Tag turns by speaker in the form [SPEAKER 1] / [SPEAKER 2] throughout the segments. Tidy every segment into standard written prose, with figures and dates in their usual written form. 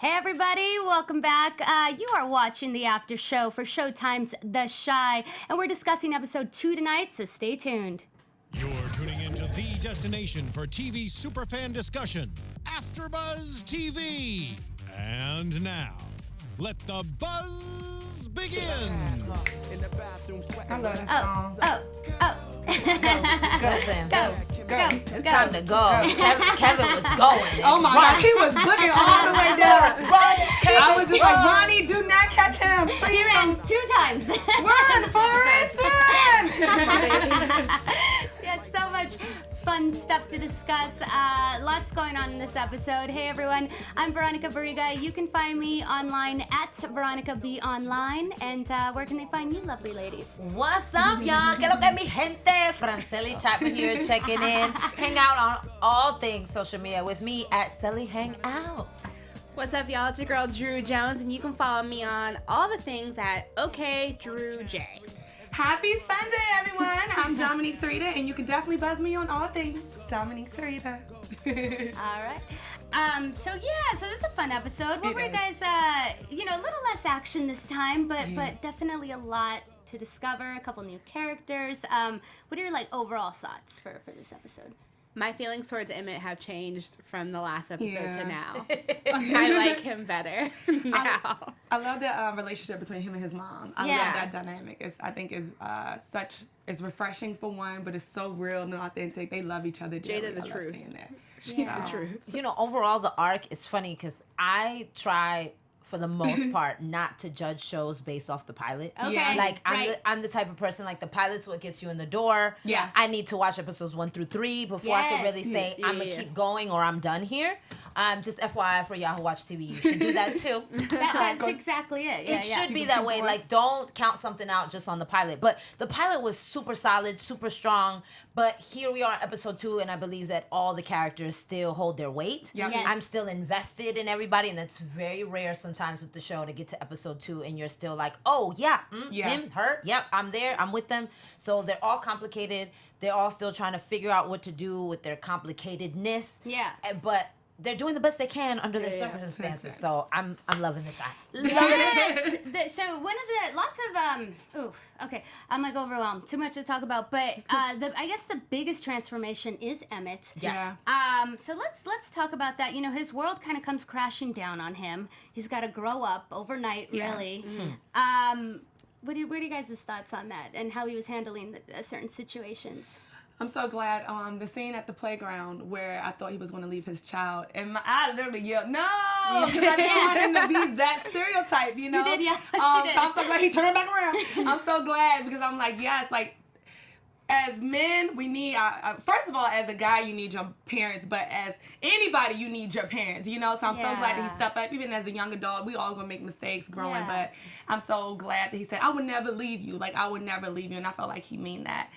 [SPEAKER 1] Hey everybody, welcome back. You are watching the after show for Showtime's The Chi, and we're discussing episode 2 tonight, so stay tuned.
[SPEAKER 2] You're tuning into the destination for TV superfan discussion, AFTERBUZZ TV. And now, let the buzz begin.
[SPEAKER 3] I love that song.
[SPEAKER 4] It's time to go. Kevin was going.
[SPEAKER 3] Oh my gosh, he was booking all the way down. I was just like, Ronnie, do not catch him.
[SPEAKER 1] He ran 2 times.
[SPEAKER 3] Run, Forrest, run!
[SPEAKER 1] Yeah, so much fun stuff to discuss. Lots going on in this episode. Hey everyone, I'm Veronica Barriga. You can find me online at Veronica B Online. And where can they find you, lovely ladies?
[SPEAKER 4] What's up, y'all? Que lo que mi gente? Franceli Chapman here, checking in. Hang out on all things social media with me at Celly Hangout.
[SPEAKER 5] What's up, y'all? It's your girl, Drew Jones, and you can follow me on all the things at OKDrewJ.
[SPEAKER 3] Happy Sunday, everyone. I'm Dominique Cerita, and you can definitely buzz me on all things. Dominique Cerita.
[SPEAKER 1] All right. So this is a fun episode. What were you guys, a little less action this time, but definitely a lot to discover, a couple new characters. What are your, overall thoughts for this episode?
[SPEAKER 5] My feelings towards Emmett have changed from the last episode to now. I like him better now.
[SPEAKER 3] I love the relationship between him and his mom. I love that dynamic. I think it's refreshing for one, but it's so real and authentic. They love each other.
[SPEAKER 5] Jada the truth.
[SPEAKER 3] Seeing that.
[SPEAKER 5] She's the truth.
[SPEAKER 4] Overall, the arc, it's funny because I try, for the most part, not to judge shows based off the pilot.
[SPEAKER 1] Okay.
[SPEAKER 3] Yeah.
[SPEAKER 4] I'm the type of person, the pilot's what gets you in the door.
[SPEAKER 3] Yeah.
[SPEAKER 4] I need to watch episodes 1 through 3 before I can really say I'm going to keep going or I'm done here. Just FYI for y'all who watch TV, you should do that too.
[SPEAKER 1] That's exactly it.
[SPEAKER 4] It should be that way. Don't count something out just on the pilot. But the pilot was super solid, super strong. But here we are, episode 2, and I believe that all the characters still hold their weight.
[SPEAKER 3] Yep.
[SPEAKER 1] Yes.
[SPEAKER 4] I'm still invested in everybody, and that's very rare sometimes with the show to get to episode 2, and you're still like, oh, him, her, yep, I'm there, I'm with them. So they're all complicated. They're all still trying to figure out what to do with their complicatedness.
[SPEAKER 1] Yeah.
[SPEAKER 4] But they're doing the best they can under their circumstances. So I'm loving the shot.
[SPEAKER 1] Yes. So one of the lots of I'm overwhelmed. Too much to talk about. But I guess the biggest transformation is Emmett.
[SPEAKER 4] Yeah.
[SPEAKER 1] So let's talk about that. His world kind of comes crashing down on him. He's got to grow up overnight, really. Mm-hmm. What are you guys' thoughts on that and how he was handling certain situations?
[SPEAKER 3] I'm so glad the scene at the playground where I thought he was going to leave his child, and I literally yelled, no, because I didn't want him to be that stereotype, You
[SPEAKER 1] did, yeah.
[SPEAKER 3] So I'm so glad he turned back around. I'm so glad because I'm like, yes, as men, we need, first of all, as a guy, you need your parents, but as anybody, you need your parents, So I'm so glad that he stepped up. Even as a young adult, we all going to make mistakes growing, but I'm so glad that he said, I would never leave you. I would never leave you, and I felt like he mean that.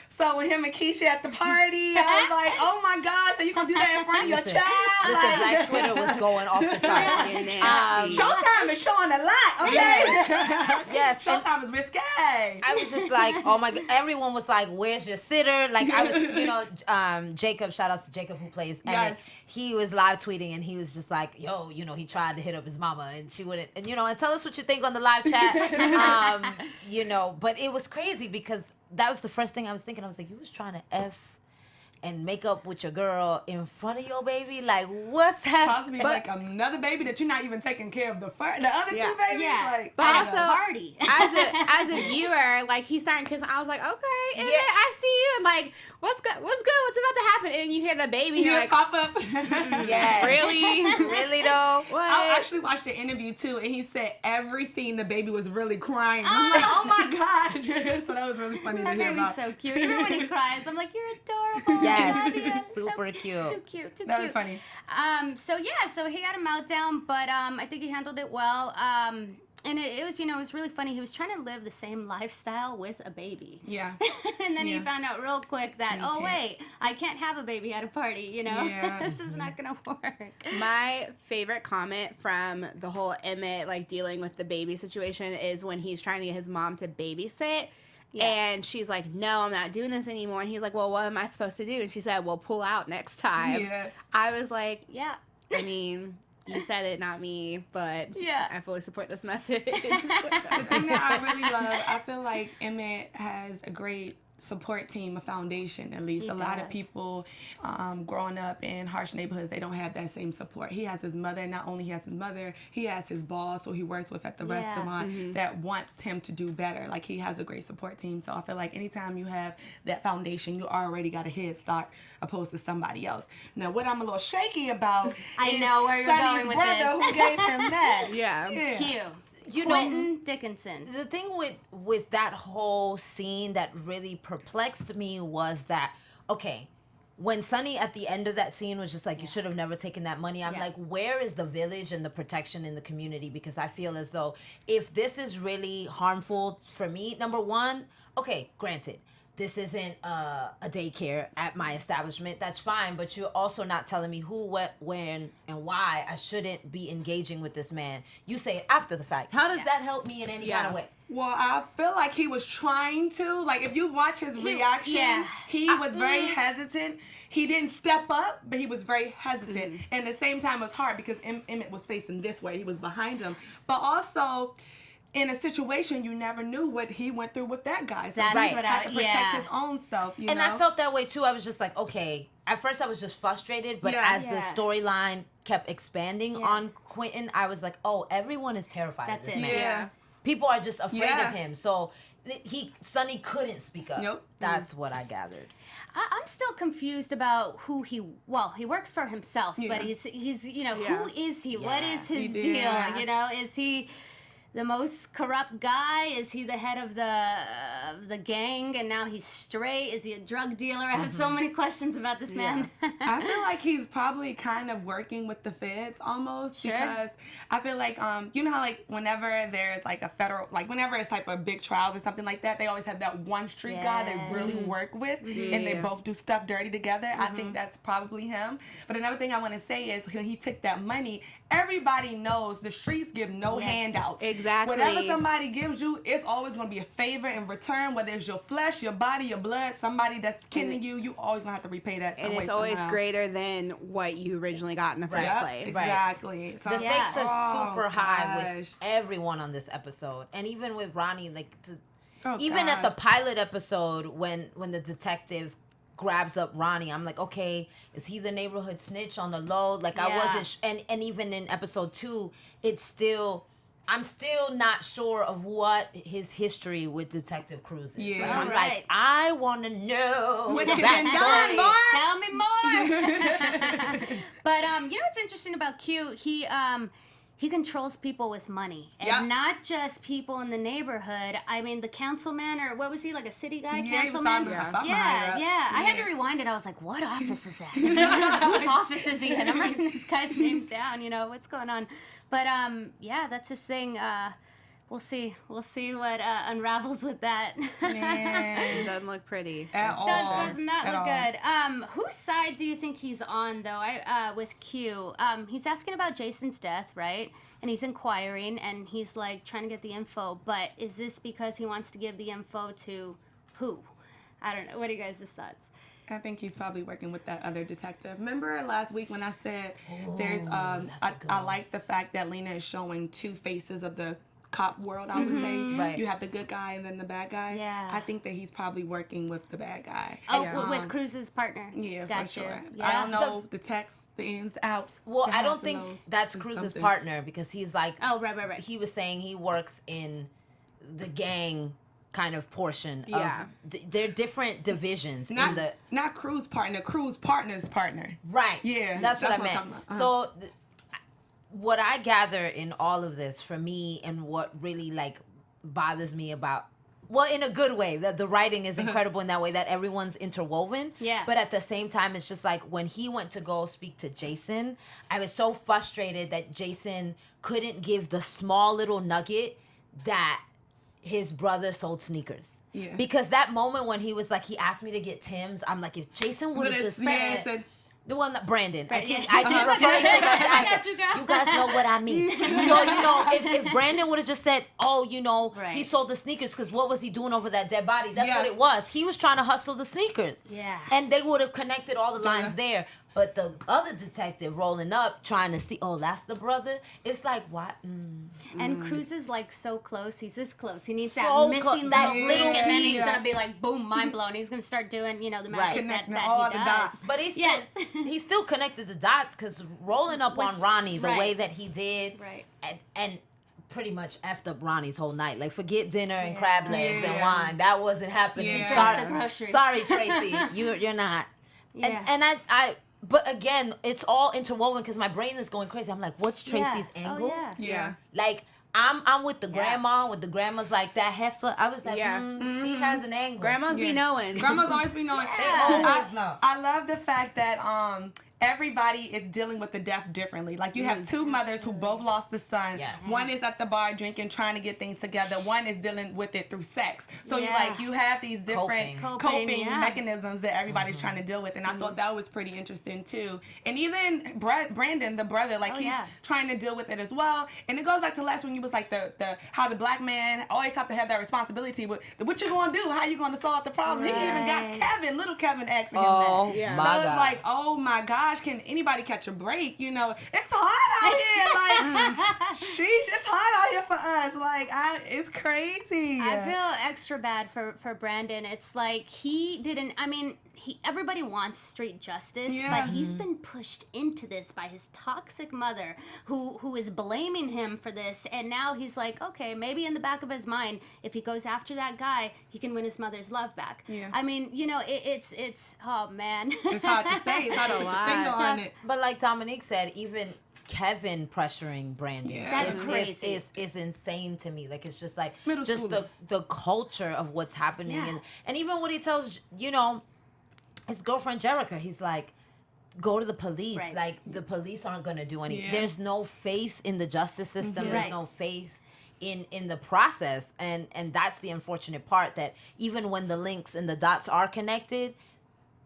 [SPEAKER 3] So with him and Keisha at the party, I was like, oh my gosh, are you going to do that in front of your child?
[SPEAKER 4] Listen, Black Twitter was going off the charts.
[SPEAKER 3] Showtime is showing a lot, okay?
[SPEAKER 4] Yes.
[SPEAKER 3] Showtime is risque.
[SPEAKER 4] I was just like, oh my God. Everyone was like, where's your sitter? I was, Jacob, shout out to Jacob who plays Emmett. He was live tweeting and he was just like, yo, he tried to hit up his mama and she wouldn't, and tell us what you think on the live chat. But it was crazy because that was the first thing I was thinking. I was like, you was trying to F and make up with your girl in front of your baby? What's happening?
[SPEAKER 3] Possibly another baby that you're not even taking care of the other 2 babies?
[SPEAKER 1] Yeah.
[SPEAKER 5] But also,
[SPEAKER 1] party.
[SPEAKER 5] as a viewer, he's starting kissing. I was like, okay, Emmett, I see you. And what's good? What's about to happen? And you hear the baby.
[SPEAKER 3] You
[SPEAKER 5] you're like,
[SPEAKER 3] pop up.
[SPEAKER 4] Yeah.
[SPEAKER 5] Really?
[SPEAKER 4] Really though?
[SPEAKER 5] What?
[SPEAKER 3] I actually watched the interview too, and he said every scene the baby was really crying. I'm like, oh my gosh! So that was really funny to hear about.
[SPEAKER 1] That baby's so cute. Even when he cries, I'm like, you're adorable.
[SPEAKER 4] Yes.
[SPEAKER 1] I love you.
[SPEAKER 4] Super cute.
[SPEAKER 1] Too cute.
[SPEAKER 3] That was funny.
[SPEAKER 1] So he had a meltdown, but I think he handled it well. And it was really funny. He was trying to live the same lifestyle with a baby.
[SPEAKER 3] Yeah.
[SPEAKER 1] And then he found out real quick that, wait, I can't have a baby at a party,
[SPEAKER 3] Yeah.
[SPEAKER 1] This is not going to work.
[SPEAKER 5] My favorite comment from the whole Emmett, dealing with the baby situation is when he's trying to get his mom to babysit. Yeah. And she's like, no, I'm not doing this anymore. And he's like, well, what am I supposed to do? And she said, well, pull out next time.
[SPEAKER 3] Yeah.
[SPEAKER 5] I was like,
[SPEAKER 1] yeah.
[SPEAKER 5] I mean, you said it, not me, but
[SPEAKER 1] Yeah.
[SPEAKER 5] I fully support this message.
[SPEAKER 3] The thing that I really love, I feel like Emmett has a great support team, a foundation at least.
[SPEAKER 1] He
[SPEAKER 3] a lot of
[SPEAKER 1] does.
[SPEAKER 3] people growing up in harsh neighborhoods, they don't have that same support. He has his mother. Not only he has his mother, he has his boss who he works with at the
[SPEAKER 1] Yeah.
[SPEAKER 3] restaurant that wants him to do better. Like, he has a great support team. So I feel like anytime you have that foundation, you already got a head start opposed to somebody else. Now, what I'm a little shaky about
[SPEAKER 1] I
[SPEAKER 3] is
[SPEAKER 1] know where you're
[SPEAKER 3] Sonny's
[SPEAKER 1] going with
[SPEAKER 3] brother
[SPEAKER 1] this.
[SPEAKER 3] who gave him that.
[SPEAKER 5] Yeah.
[SPEAKER 1] Q.
[SPEAKER 4] You know,
[SPEAKER 1] Quentin Dickinson.
[SPEAKER 4] the thing with that whole scene that really perplexed me was that, okay, when Sonny at the end of that scene was just like, you should have never taken that money, I'm like, where is the village and the protection in the community? Because I feel as though if this is really harmful for me, number one, okay, granted, this isn't a daycare at my establishment. That's fine, but you're also not telling me who, what, when, and why I shouldn't be engaging with this man. You say it after the fact. How does that help me in any kind of way?
[SPEAKER 3] Well, I feel like he was trying to. Like, if you watch his reaction, he was very hesitant. He didn't step up, but he was very hesitant. And at the same time, it was hard because Emmett was facing this way. He was behind him. But also, in a situation, you never knew what he went through with that guy. So
[SPEAKER 1] That's
[SPEAKER 3] he
[SPEAKER 1] what
[SPEAKER 3] had to protect his own self, you
[SPEAKER 4] and
[SPEAKER 3] know?
[SPEAKER 4] I felt that way too. I was just like, okay. At first, I was just frustrated, but as the storyline kept expanding on Quentin, I was like, oh, everyone is terrified of this man.
[SPEAKER 3] Yeah.
[SPEAKER 4] People are just afraid of him. So Sonny couldn't speak up.
[SPEAKER 3] Nope.
[SPEAKER 4] That's what I gathered.
[SPEAKER 1] I'm still confused about who he works for himself, but he's you know, who is he? What is his deal?
[SPEAKER 3] Yeah.
[SPEAKER 1] You know, is he the most corrupt guy? Is he the head of the gang and now he's straight? Is he a drug dealer? I have so many questions about this man.
[SPEAKER 3] I feel like he's probably kind of working with the feds almost because I feel like you know how like whenever there's like a federal, like whenever it's type of big trials or something like that, they always have that one street guy they really work with and they both do stuff dirty together. I think that's probably him. But another thing I want to say is when he took that money, everybody knows the streets give no handouts.
[SPEAKER 5] Exactly.
[SPEAKER 3] Whatever somebody gives you, it's always going to be a favor in return, whether it's your flesh, your body, your blood, somebody that's killing you, you always going to have to repay that some
[SPEAKER 5] And
[SPEAKER 3] way
[SPEAKER 5] it's always
[SPEAKER 3] somehow.
[SPEAKER 5] greater than what you originally got in the first place.
[SPEAKER 3] Exactly. So
[SPEAKER 4] The stakes are super high
[SPEAKER 3] gosh.
[SPEAKER 4] with everyone on this episode, and even with Ronnie. Like,
[SPEAKER 3] Oh,
[SPEAKER 4] even at the
[SPEAKER 3] gosh.
[SPEAKER 4] pilot episode, when the detective grabs up Ronnie, I'm like, okay, is he the neighborhood snitch on the low? Like, I wasn't, and even in episode 2, I'm still not sure of what his history with Detective Cruz is.
[SPEAKER 3] Yeah.
[SPEAKER 4] Like, I'm
[SPEAKER 1] Right.
[SPEAKER 4] like, I want to know
[SPEAKER 3] What
[SPEAKER 4] the
[SPEAKER 3] you been
[SPEAKER 4] backstory.
[SPEAKER 3] done, boy?
[SPEAKER 1] Tell me more. But you know what's interesting about Q? He controls people with money, and not just people in the neighborhood. I mean, the councilman, or what was he, like a city guy? Councilman?
[SPEAKER 3] something higher up.
[SPEAKER 1] I had to rewind it. I was like, what office is that? Whose office is he in? I'm writing this guy's name down. You know, what's going on? But yeah, that's his thing. We'll see. We'll see what unravels with that.
[SPEAKER 5] It doesn't look pretty.
[SPEAKER 3] At all.
[SPEAKER 1] Does not
[SPEAKER 3] At
[SPEAKER 1] look
[SPEAKER 3] all.
[SPEAKER 1] good. Whose side do you think he's on, though? With Q, he's asking about Jason's death, right? And he's inquiring, and he's like trying to get the info. But is this because he wants to give the info to who? I don't know. What are you guys' thoughts?
[SPEAKER 3] I think he's probably working with that other detective. Remember last week when I said there's I like the fact that Lena is showing two faces of the cop world, I would say.
[SPEAKER 4] Right.
[SPEAKER 3] You have the good guy and then the bad guy.
[SPEAKER 1] Yeah.
[SPEAKER 3] I think that he's probably working with the bad guy.
[SPEAKER 1] Oh, with Cruz's partner.
[SPEAKER 3] Yeah,
[SPEAKER 1] Got
[SPEAKER 3] for
[SPEAKER 1] you.
[SPEAKER 3] sure.
[SPEAKER 1] Yeah.
[SPEAKER 3] I don't know the text, the ins, outs.
[SPEAKER 4] Well,
[SPEAKER 3] the
[SPEAKER 4] I don't
[SPEAKER 3] highs
[SPEAKER 4] think
[SPEAKER 3] and lows.
[SPEAKER 4] that's
[SPEAKER 3] It's
[SPEAKER 4] Cruz's
[SPEAKER 3] something.
[SPEAKER 4] partner, because he's like,
[SPEAKER 1] Oh, right.
[SPEAKER 4] he was saying he works in the gang kind of portion
[SPEAKER 5] Yeah.
[SPEAKER 4] of they're different divisions in the
[SPEAKER 3] Not Cruz partner, Cruz partner's partner.
[SPEAKER 4] right.
[SPEAKER 3] Yeah,
[SPEAKER 4] that's what I
[SPEAKER 3] I'm
[SPEAKER 4] meant.
[SPEAKER 3] talking about.
[SPEAKER 4] So what I gather in all of this, for me, and what really like bothers me about, well, in a good way, that the writing is incredible in that way, that everyone's interwoven.
[SPEAKER 1] Yeah.
[SPEAKER 4] But at the same time, it's just like when he went to go speak to Jason, I was so frustrated that Jason couldn't give the small little nugget that his brother sold sneakers.
[SPEAKER 3] Yeah.
[SPEAKER 4] Because that moment when he was like, he asked me to get Tim's, I'm like, if Jason would have just said, the one that Brandon. I keep referring to him as the
[SPEAKER 1] I
[SPEAKER 4] actor.
[SPEAKER 1] got you, girl.
[SPEAKER 4] You guys know what I mean. So, you know, if Brandon would have just said, oh, you know,
[SPEAKER 1] Right.
[SPEAKER 4] he sold the sneakers, because what was he doing over that dead body? That's
[SPEAKER 3] Yeah.
[SPEAKER 4] what it was. He was trying to hustle the sneakers.
[SPEAKER 1] Yeah.
[SPEAKER 4] And they would have connected all the lines there. But the other detective rolling up, trying to see, oh, that's the brother. It's like, what?
[SPEAKER 1] And Cruz is like so close. He's this close. He needs
[SPEAKER 4] So
[SPEAKER 1] that missing
[SPEAKER 4] that
[SPEAKER 1] little link, and then he's
[SPEAKER 3] yeah.
[SPEAKER 1] gonna be like, boom, mind blown. He's gonna start doing, the magic that
[SPEAKER 3] all
[SPEAKER 1] he
[SPEAKER 3] the
[SPEAKER 1] does.
[SPEAKER 3] dots.
[SPEAKER 4] But he's still,
[SPEAKER 1] Yes.
[SPEAKER 4] he still connected the dots because rolling up on Ronnie the
[SPEAKER 1] right.
[SPEAKER 4] way that he did,
[SPEAKER 1] Right.
[SPEAKER 4] and pretty much effed up Ronnie's whole night. Like, forget dinner and crab legs and wine. That wasn't happening.
[SPEAKER 3] Yeah.
[SPEAKER 4] Sorry,
[SPEAKER 1] Dropped the groceries.
[SPEAKER 4] sorry, Tracy, you're not.
[SPEAKER 1] Yeah.
[SPEAKER 4] And I. But again, it's all interwoven because my brain is going crazy. I'm like, what's Tracy's angle?
[SPEAKER 1] Oh, yeah.
[SPEAKER 3] Yeah.
[SPEAKER 4] Like, I'm with the grandma, with the grandma's like that heifer. I was like, she has an angle.
[SPEAKER 5] Grandmas be knowing.
[SPEAKER 3] Grandmas always be knowing.
[SPEAKER 4] They always know.
[SPEAKER 3] I love the fact that everybody is dealing with the death differently. Like, you have two mothers who both lost a son.
[SPEAKER 4] Yes.
[SPEAKER 3] One is at the bar drinking, trying to get things together. One is dealing with it through sex. So you have these different coping mechanisms that everybody's trying to deal with. And I thought that was pretty interesting too. And even Brandon, the brother, like he's trying to deal with it as well. And it goes back to last when you was like the how the black man always have to have that responsibility. What you gonna do? How you gonna solve the problem?
[SPEAKER 1] Right.
[SPEAKER 3] He even got Kevin, little Kevin, asking him
[SPEAKER 4] Oh,
[SPEAKER 3] that.
[SPEAKER 5] yeah.
[SPEAKER 4] my
[SPEAKER 3] So it's
[SPEAKER 4] God.
[SPEAKER 3] like, oh my gosh, can anybody catch a break? It's hot out here. Like, sheesh, it's hot out here for us. Like, it's crazy.
[SPEAKER 1] I feel extra bad for Brandon. It's like he didn't. I mean, everybody wants street justice, but he's been pushed into this by his toxic mother, who is blaming him for this. And now he's like, okay, maybe in the back of his mind, if he goes after that guy, he can win his mother's love back.
[SPEAKER 3] Yeah.
[SPEAKER 1] I mean, it's oh man,
[SPEAKER 3] It's hard to say. It's hard to put your finger on it.
[SPEAKER 4] But like Dominique said, even Kevin pressuring Brandon
[SPEAKER 1] That's
[SPEAKER 4] is
[SPEAKER 1] crazy.
[SPEAKER 4] is insane to me. Like, it's just like
[SPEAKER 3] Middle
[SPEAKER 4] just
[SPEAKER 3] schooler.
[SPEAKER 4] the culture of what's happening,
[SPEAKER 1] Yeah.
[SPEAKER 4] and even what he tells his girlfriend Jerrika, he's like, go to the police.
[SPEAKER 1] Right.
[SPEAKER 4] Like, the police aren't gonna do anything.
[SPEAKER 3] Yeah.
[SPEAKER 4] There's no faith in the justice system. There's
[SPEAKER 1] Right.
[SPEAKER 4] no faith in the process, and that's the unfortunate part, that even when the links and the dots are connected,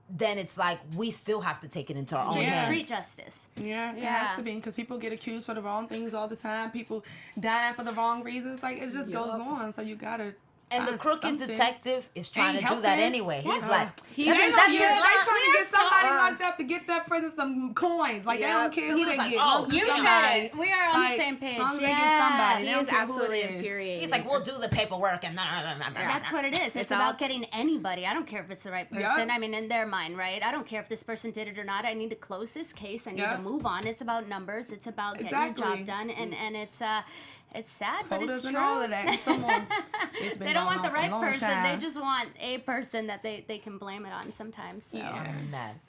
[SPEAKER 4] then it's like we still have to take it into our own hands.
[SPEAKER 1] street justice.
[SPEAKER 3] Yeah, it
[SPEAKER 1] Yeah.
[SPEAKER 3] has to be, because people get accused for the wrong things all the time. People dying for the wrong reasons. Like, it just goes on. So you gotta.
[SPEAKER 4] And the
[SPEAKER 3] find
[SPEAKER 4] crooked
[SPEAKER 3] something.
[SPEAKER 4] detective is trying
[SPEAKER 3] Ain't
[SPEAKER 4] to do that
[SPEAKER 3] helping.
[SPEAKER 4] anyway. He's
[SPEAKER 3] Yeah.
[SPEAKER 4] like,
[SPEAKER 5] He
[SPEAKER 4] that's
[SPEAKER 5] ain't
[SPEAKER 4] his
[SPEAKER 3] They
[SPEAKER 4] line.
[SPEAKER 3] trying to
[SPEAKER 1] We are
[SPEAKER 3] get somebody
[SPEAKER 1] so-
[SPEAKER 3] locked up to get that person some coins. Like, they don't care who
[SPEAKER 4] He
[SPEAKER 3] they
[SPEAKER 4] was like,
[SPEAKER 3] get.
[SPEAKER 4] oh,
[SPEAKER 3] Long as
[SPEAKER 1] You
[SPEAKER 3] somebody-
[SPEAKER 1] said it. We are on
[SPEAKER 3] like,
[SPEAKER 1] the same page.
[SPEAKER 3] long as they get
[SPEAKER 1] Yeah.
[SPEAKER 3] somebody.
[SPEAKER 5] He
[SPEAKER 3] They don't
[SPEAKER 5] is
[SPEAKER 3] care who
[SPEAKER 5] absolutely
[SPEAKER 3] it is.
[SPEAKER 5] infuriating.
[SPEAKER 4] He's like, we'll do the paperwork and
[SPEAKER 1] That's what it is. It's
[SPEAKER 5] all-
[SPEAKER 1] about getting anybody. I don't care if it's the right person.
[SPEAKER 3] Yeah.
[SPEAKER 1] I mean, in their mind, right? I don't care if this person did it or not. I need to close this case. I need
[SPEAKER 3] Yeah.
[SPEAKER 1] to move on. It's about numbers. It's about getting
[SPEAKER 3] Exactly.
[SPEAKER 1] your job done. And it's sad, but
[SPEAKER 3] Quotas
[SPEAKER 1] it's
[SPEAKER 3] and
[SPEAKER 1] true.
[SPEAKER 3] all of that. It's been
[SPEAKER 1] They don't
[SPEAKER 3] going
[SPEAKER 1] want the
[SPEAKER 3] on for a
[SPEAKER 1] right
[SPEAKER 3] long
[SPEAKER 1] person.
[SPEAKER 3] time.
[SPEAKER 1] They just want a person that they can blame it on sometimes. So.
[SPEAKER 4] mess.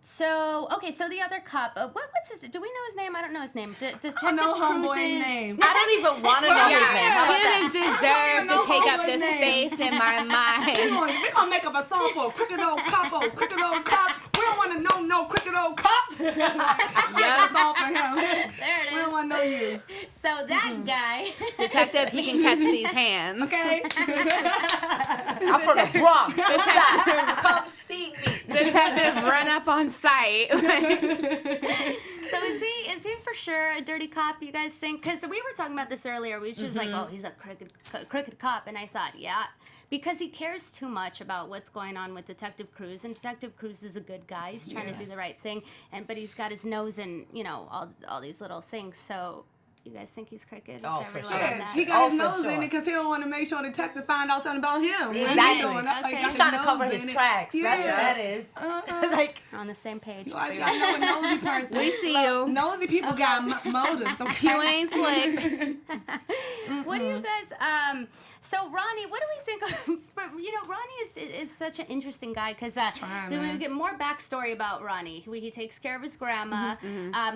[SPEAKER 1] So the other cop, what's his? Do we know his name? I don't know his name. Detective
[SPEAKER 3] I know homeboy's
[SPEAKER 1] Cruz's
[SPEAKER 3] name.
[SPEAKER 4] I don't even want to know his name. How about
[SPEAKER 5] He
[SPEAKER 4] that?
[SPEAKER 5] doesn't deserve
[SPEAKER 3] know
[SPEAKER 5] to take up
[SPEAKER 3] his
[SPEAKER 5] the
[SPEAKER 3] name.
[SPEAKER 5] space in my mind.
[SPEAKER 3] We're gonna make up a song for crooked old cop, crooked old cop. We don't want to know no crooked old cop. Yeah, a song for him.
[SPEAKER 1] There it
[SPEAKER 3] We don't
[SPEAKER 1] is.
[SPEAKER 3] want to know you.
[SPEAKER 1] So that guy.
[SPEAKER 5] Detective, he can catch these hands.
[SPEAKER 3] Okay.
[SPEAKER 4] I'm from the Bronx. This side. Come see me.
[SPEAKER 5] Detective, run up on site.
[SPEAKER 1] So is he for sure a dirty cop, you guys think? Because we were talking about this earlier. We were just like, oh, he's a crooked cop. And I thought, yeah, because he cares too much about what's going on with Detective Cruz. And Detective Cruz is a good guy. He's trying to do the right thing. But he's got his nose in, all these little things. So you guys think he's crooked? Is
[SPEAKER 4] Oh, for
[SPEAKER 1] everyone
[SPEAKER 4] sure.
[SPEAKER 1] on
[SPEAKER 3] Yeah,
[SPEAKER 1] that?
[SPEAKER 3] he got his
[SPEAKER 4] for
[SPEAKER 3] nose
[SPEAKER 4] sure.
[SPEAKER 3] in it because he don't want to make sure the detective find out something about him.
[SPEAKER 4] Exactly.
[SPEAKER 1] Okay.
[SPEAKER 4] He's trying to cover his tracks.
[SPEAKER 3] Yeah.
[SPEAKER 4] That's what that is. Like,
[SPEAKER 1] We're on the same page.
[SPEAKER 3] You always gotta know a nosy person.
[SPEAKER 5] We see you.
[SPEAKER 3] Nosy people got motives. Okay?
[SPEAKER 5] You ain't slick.
[SPEAKER 1] What do you guys? So Ronnie, what do we think of? Ronnie is such an interesting guy because we
[SPEAKER 3] man.
[SPEAKER 1] get more backstory about Ronnie. He takes care of his grandma.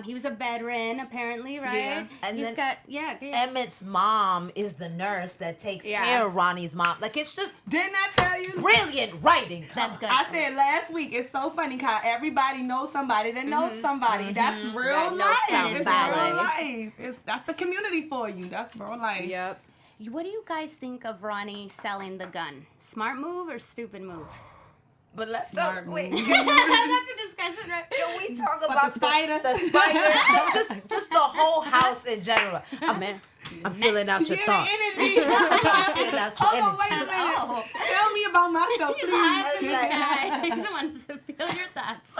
[SPEAKER 1] He was a veteran apparently, right?
[SPEAKER 3] Yeah.
[SPEAKER 4] And
[SPEAKER 1] He's
[SPEAKER 4] then
[SPEAKER 1] got
[SPEAKER 4] Emmett's mom is the nurse that takes
[SPEAKER 5] Yeah.
[SPEAKER 4] care of Ronnie's mom. Like, it's just
[SPEAKER 3] Didn't I tell you?
[SPEAKER 4] brilliant writing.
[SPEAKER 1] That's good.
[SPEAKER 3] I said last week, it's so funny how everybody knows somebody that knows somebody. That's real
[SPEAKER 5] That knows
[SPEAKER 3] life. It's
[SPEAKER 5] somebody.
[SPEAKER 3] real life. That's the community for you. That's real life.
[SPEAKER 5] Yep.
[SPEAKER 1] What do you guys think of Ronnie selling the gun? Smart move or stupid move?
[SPEAKER 4] But let's
[SPEAKER 3] Smart
[SPEAKER 4] talk. Wait,
[SPEAKER 3] move.
[SPEAKER 1] That's a discussion, right?
[SPEAKER 4] can we talk
[SPEAKER 3] But
[SPEAKER 4] about
[SPEAKER 3] the spider?
[SPEAKER 4] The spider. No, just the whole house in general. I'm filling out your
[SPEAKER 3] Yeah,
[SPEAKER 4] thoughts.
[SPEAKER 3] the energy.
[SPEAKER 4] I'm trying to fill out your
[SPEAKER 3] Hold on, wait a
[SPEAKER 4] energy.
[SPEAKER 3] minute.
[SPEAKER 1] Oh.
[SPEAKER 3] Tell me about myself,
[SPEAKER 1] He's
[SPEAKER 3] please.
[SPEAKER 1] hyping this guy. He wants to feel your thoughts.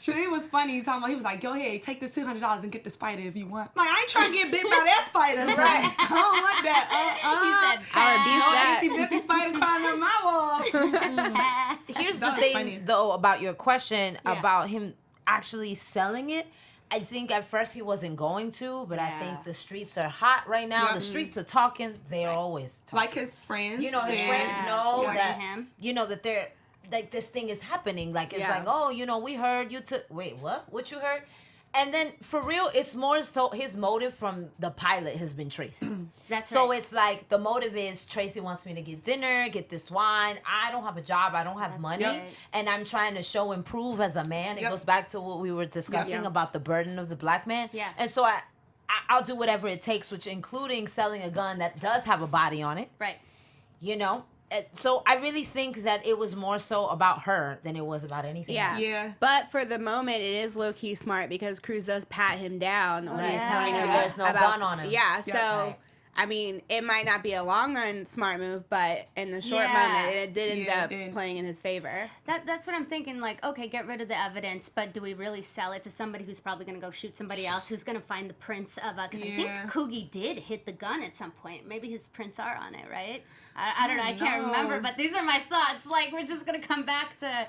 [SPEAKER 3] It was funny. He was like, "Go ahead, take this $200 and get the spider if you want." I'm like, I ain't trying to get bit by that spider, right? I don't want that.
[SPEAKER 5] He said,
[SPEAKER 3] I rebuke that. Spider crawling on my wall.
[SPEAKER 4] Here's
[SPEAKER 3] That
[SPEAKER 4] the
[SPEAKER 3] was
[SPEAKER 4] thing,
[SPEAKER 3] funny.
[SPEAKER 4] though, about your question about him actually selling it. I think at first he wasn't going to, but I think the streets are hot right now.
[SPEAKER 3] Yeah.
[SPEAKER 4] The streets are talking. They're always talking.
[SPEAKER 3] Like his friends.
[SPEAKER 4] You know, his friends know that,
[SPEAKER 1] him.
[SPEAKER 4] you know, that they're, like, this thing is happening. Like, it's like, oh, you know, we heard you took, wait, what? What you heard? And then, for real, it's more so his motive from the pilot has been Tracy.
[SPEAKER 1] That's right.
[SPEAKER 4] So it's like, the motive is Tracy wants me to get dinner, get this wine. I don't have a job. I don't have money.
[SPEAKER 1] right.
[SPEAKER 4] And I'm trying to show and prove as a man. It goes back to what we were discussing about the burden of the black man.
[SPEAKER 1] Yeah.
[SPEAKER 4] And so I'll do whatever it takes, which including selling a gun that does have a body on it.
[SPEAKER 1] Right.
[SPEAKER 4] You know? So I really think that it was more so about her than it was about anything else.
[SPEAKER 3] Yeah.
[SPEAKER 5] But for the moment, it is low key smart because Cruz does pat him down when he's telling him
[SPEAKER 4] There's no gun on him.
[SPEAKER 5] Yeah,
[SPEAKER 3] Yep.
[SPEAKER 5] so
[SPEAKER 4] Right.
[SPEAKER 5] I mean, it might not be a long run smart move, but in the short moment, it did end up playing in his favor.
[SPEAKER 1] That's what I'm thinking. Like, okay, get rid of the evidence, but do we really sell it to somebody who's probably going to go shoot somebody else? Who's going to find the prints of a? Because I think Coogie did hit the gun at some point. Maybe his prints are on it, right? I don't know. I can't remember. But these are my thoughts. Like, we're just going to come back to,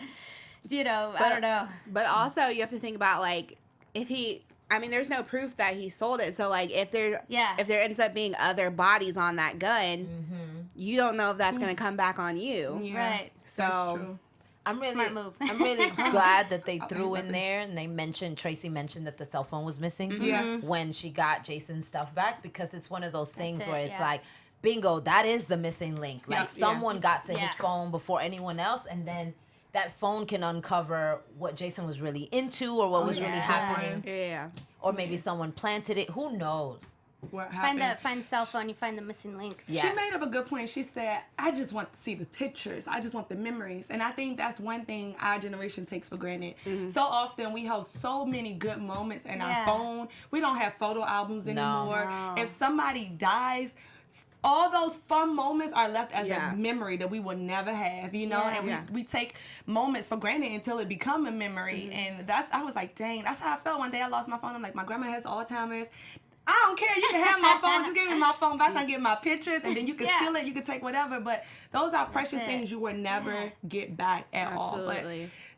[SPEAKER 1] you know, I don't know.
[SPEAKER 5] But also, you have to think about like if he. I mean, there's no proof that he sold it. So, like, if there ends up being other bodies on that gun, you don't know if that's going to come back on you.
[SPEAKER 3] Yeah.
[SPEAKER 1] Right.
[SPEAKER 5] So,
[SPEAKER 4] I'm really,
[SPEAKER 1] Smart move.
[SPEAKER 4] I'm really glad that they threw in there and they mentioned, Tracy mentioned that the cell phone was missing when she got Jason's stuff back, because it's one of those things where it's like, bingo, that is the missing link. Like someone got to his phone before anyone else, and then that phone can uncover what Jason was really into or what was really happening.
[SPEAKER 5] yeah.
[SPEAKER 4] Or maybe someone planted it. Who knows?
[SPEAKER 3] What happened?
[SPEAKER 1] Find the cell phone. You find the missing link.
[SPEAKER 4] Yes.
[SPEAKER 3] She made up a good point. She said, I just want to see the pictures. I just want the memories. And I think that's one thing our generation takes for granted. So often we have so many good moments in our phone. We don't have photo albums anymore.
[SPEAKER 1] No.
[SPEAKER 3] If somebody dies, all those fun moments are left as a memory that we will never have, you know? And we take moments for granted until it become a memory. And I was like, dang, that's how I felt one day I lost my phone. I'm like, my grandma has Alzheimer's. I don't care. You can have my phone. Just give me my phone back. I get my pictures, and then you can steal it. You can take whatever. But those are precious things you will never get back at all. But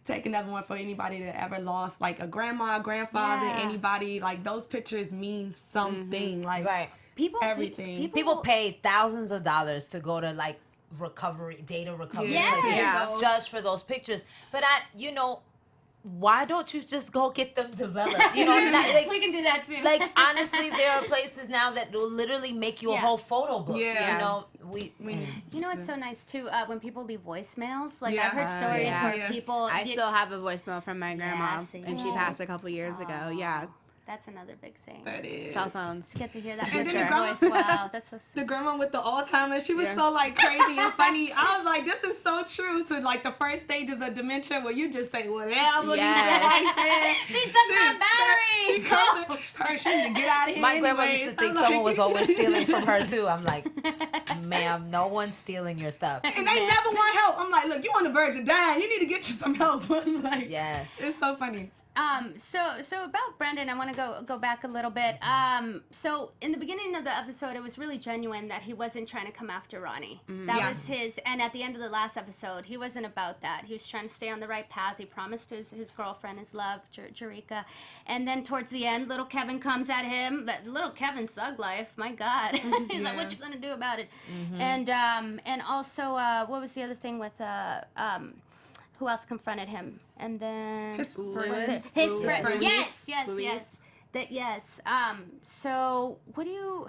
[SPEAKER 3] take another one for anybody that ever lost, like a grandma, grandfather, anybody. Like, those pictures mean something. Like, everything.
[SPEAKER 4] People pay thousands of dollars to go to like data recovery places just for those pictures. But why don't you just go get them developed? You know, like,
[SPEAKER 1] we can do that too.
[SPEAKER 4] Like, honestly, there are places now that will literally make you a whole photo book. You know,
[SPEAKER 1] you know what's so nice too? When people leave voicemails, like I've heard stories where people.
[SPEAKER 5] I still have a voicemail from my grandma, and she passed a couple years ago. Yeah.
[SPEAKER 1] That's another big thing.
[SPEAKER 3] That is.
[SPEAKER 5] Cell phones.
[SPEAKER 1] To get to hear that
[SPEAKER 3] And
[SPEAKER 1] picture
[SPEAKER 3] then
[SPEAKER 1] voice. Wow, that's so sweet.
[SPEAKER 3] The grandma with the Alzheimer's, she was so like crazy and funny. I was like, this is so true to like the first stages of dementia where you just say whatever
[SPEAKER 1] She took my battery.
[SPEAKER 3] She need to get out of here.
[SPEAKER 4] My grandma used to think someone was always stealing from her too. I'm like, ma'am, no one's stealing your stuff.
[SPEAKER 3] And they never want help. I'm like, look, you on the verge of dying. You need to get you some help. Like,
[SPEAKER 4] yes.
[SPEAKER 3] It's so funny.
[SPEAKER 1] So about Brendan, I want to go back a little bit. So in the beginning of the episode, it was really genuine that he wasn't trying to come after Ronnie. That was his, and at the end of the last episode, he wasn't about that. He was trying to stay on the right path. He promised his girlfriend, his love, Jerrika. And then towards the end, little Kevin comes at him. But little Kevin's thug life, my God. He's like, what you gonna do about it? And also, what was the other thing with, who else confronted him? And then
[SPEAKER 3] His
[SPEAKER 1] friend.
[SPEAKER 3] Yes.
[SPEAKER 1] Yes. So what do you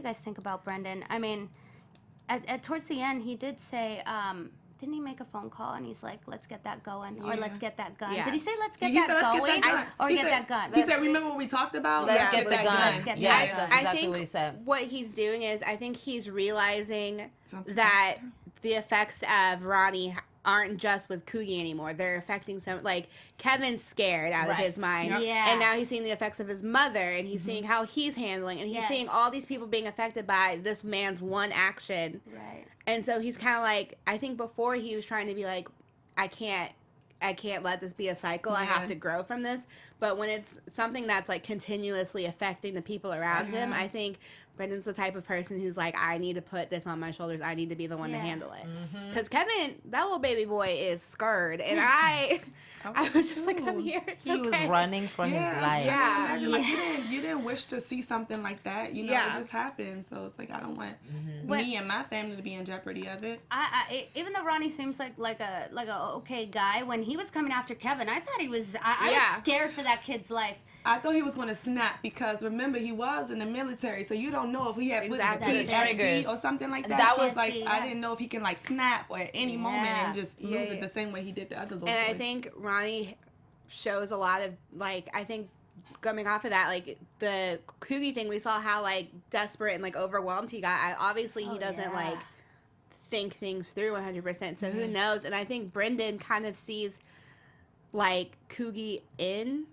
[SPEAKER 1] guys think about Brendan? I mean, at towards the end, he did say, didn't he make a phone call and he's like, let's get that going, or let's get that gun? Did he say let's get that going, or get that gun?
[SPEAKER 3] He said, remember what we talked about?
[SPEAKER 4] Let's get the gun.
[SPEAKER 1] Let's get
[SPEAKER 4] Yes,
[SPEAKER 1] that
[SPEAKER 4] that's
[SPEAKER 1] gun.
[SPEAKER 4] exactly what he said.
[SPEAKER 5] What he's doing is, I think he's realizing that the effects of Ronnie aren't just with Coogie anymore. They're affecting like Kevin's scared out of his mind. And now he's seeing the effects of his mother, and he's seeing how he's handling, and he's seeing all these people being affected by this man's one action.
[SPEAKER 1] Right.
[SPEAKER 5] And so he's kind of like, I think before he was trying to be like, I can't I can't let this be a cycle. I have to grow from this. But when it's something that's like continuously affecting the people around him, I think Brendan's the type of person who's like, I need to put this on my shoulders. I need to be the one to handle it. Because Kevin, that little baby boy, is scared, and I was just like, I'm here. It's
[SPEAKER 4] he was running for his life.
[SPEAKER 3] Yeah, imagine, like, you didn't wish to see something like that. You know, it just happened. So it's like, I don't want me and my family to be in jeopardy of it.
[SPEAKER 1] Even though Ronnie seems like a okay guy, when he was coming after Kevin, I thought he was. I was scared for that kid's life.
[SPEAKER 3] I thought he was going to snap because, remember, he was in the military, so you don't know if he had PTSD or something like that.
[SPEAKER 4] That
[SPEAKER 3] so
[SPEAKER 4] was
[SPEAKER 3] it's like, I didn't know if he can, like, snap at any moment and just lose it the same way he did the other little boy.
[SPEAKER 5] And I think Ronnie shows a lot of, like, I think coming off of that, like, the Coogie thing, we saw how, like, desperate and, like, overwhelmed he got. Obviously, he doesn't, like, think things through 100%, so who knows? And I think Brendan kind of sees, like, Coogie in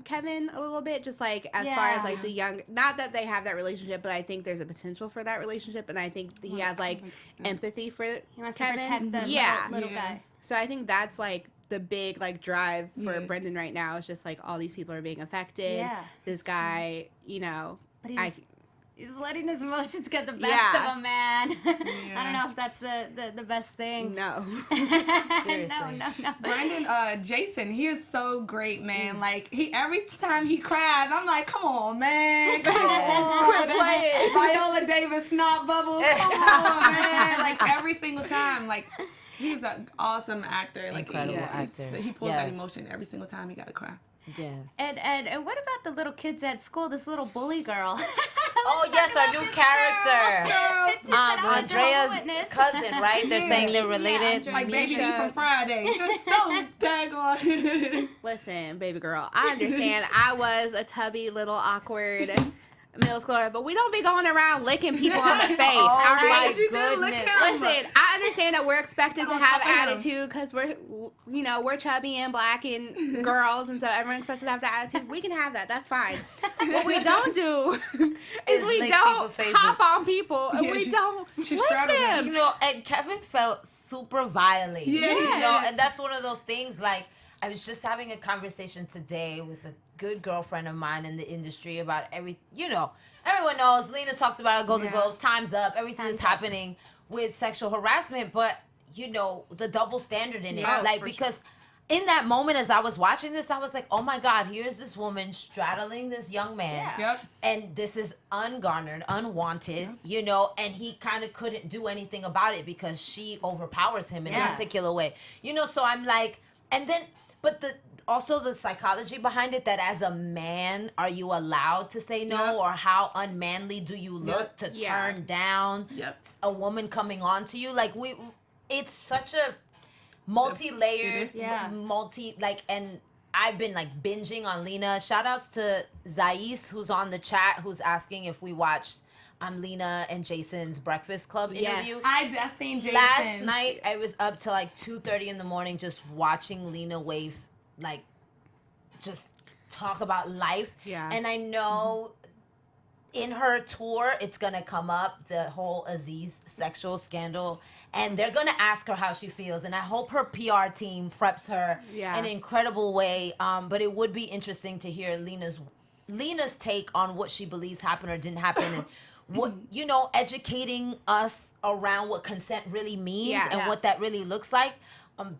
[SPEAKER 5] Kevin a little bit, just like as far as like the young, not that they have that relationship, but I think there's a potential for that relationship, and I think he has like empathy for
[SPEAKER 1] he wants
[SPEAKER 5] Kevin.
[SPEAKER 1] To protect the little guy.
[SPEAKER 5] So I think that's like the big like drive for Brendan right now. It's just like all these people are being affected. Yeah, this guy, you know,
[SPEAKER 1] but he's letting his emotions get the best of him, man. I don't know if that's the best thing.
[SPEAKER 5] No.
[SPEAKER 4] Seriously.
[SPEAKER 1] No.
[SPEAKER 3] Brandon, Jason, he is so great, man. Like, every time he cries, I'm like, come on, man. Come on. Quit playing. Viola Davis snot bubbles. Come on, man. Like, every single time. Like, he's an awesome actor. Like,
[SPEAKER 4] incredible actor.
[SPEAKER 3] He pulls that emotion every single time he got to cry.
[SPEAKER 4] Yes.
[SPEAKER 1] And what about the little kids at school? This little bully girl.
[SPEAKER 4] Oh yes, our new character, Andrea's cousin, right? They're saying they're related.
[SPEAKER 3] Like Baby D from Friday. Just so daggone.
[SPEAKER 5] Listen, baby girl, I understand. I was a tubby little awkward middle schooler, but we don't be going around licking people on the face. All right,
[SPEAKER 4] my goodness.
[SPEAKER 5] Listen, I understand that we're expected to have attitude because we're chubby and black and girls, and so everyone expects us to have that attitude. We can have that. That's fine. What we don't do is we don't hop on people, and we don't lick them.
[SPEAKER 4] You know, and Kevin felt super violated.
[SPEAKER 5] Yes.
[SPEAKER 4] You know, and that's one of those things. Like, I was just having a conversation today with a good girlfriend of mine in the industry about everyone knows, Lena talked about our Golden Globes, time's up, everything is happening with sexual harassment, but, you know, the double standard in it. Because in that moment as I was watching this, I was like, oh my God, here's this woman straddling this young man, and this is ungarnered, unwanted, you know, and he kind of couldn't do anything about it because she overpowers him in a particular way. You know, so I'm like, and then, but also the psychology behind it, that as a man, are you allowed to say no? Or how unmanly do you look to turn down a woman coming on to you? Like, it's such a multi-layered, and I've been like binging on Lena. Shout outs to Zais, who's on the chat, who's asking if we watched Lena and Jason's Breakfast Club interview.
[SPEAKER 3] I seen Jason.
[SPEAKER 4] Last night, I was up till like 2:30 in the morning just watching Lena Waithe, like, just talk about life. Yeah. And I know in her tour, it's going to come up, the whole Aziz sexual scandal, and they're going to ask her how she feels. And I hope her PR team preps her in an incredible way. But it would be interesting to hear Lena's take on what she believes happened or didn't happen, and what, you know, educating us around what consent really means and what that really looks like.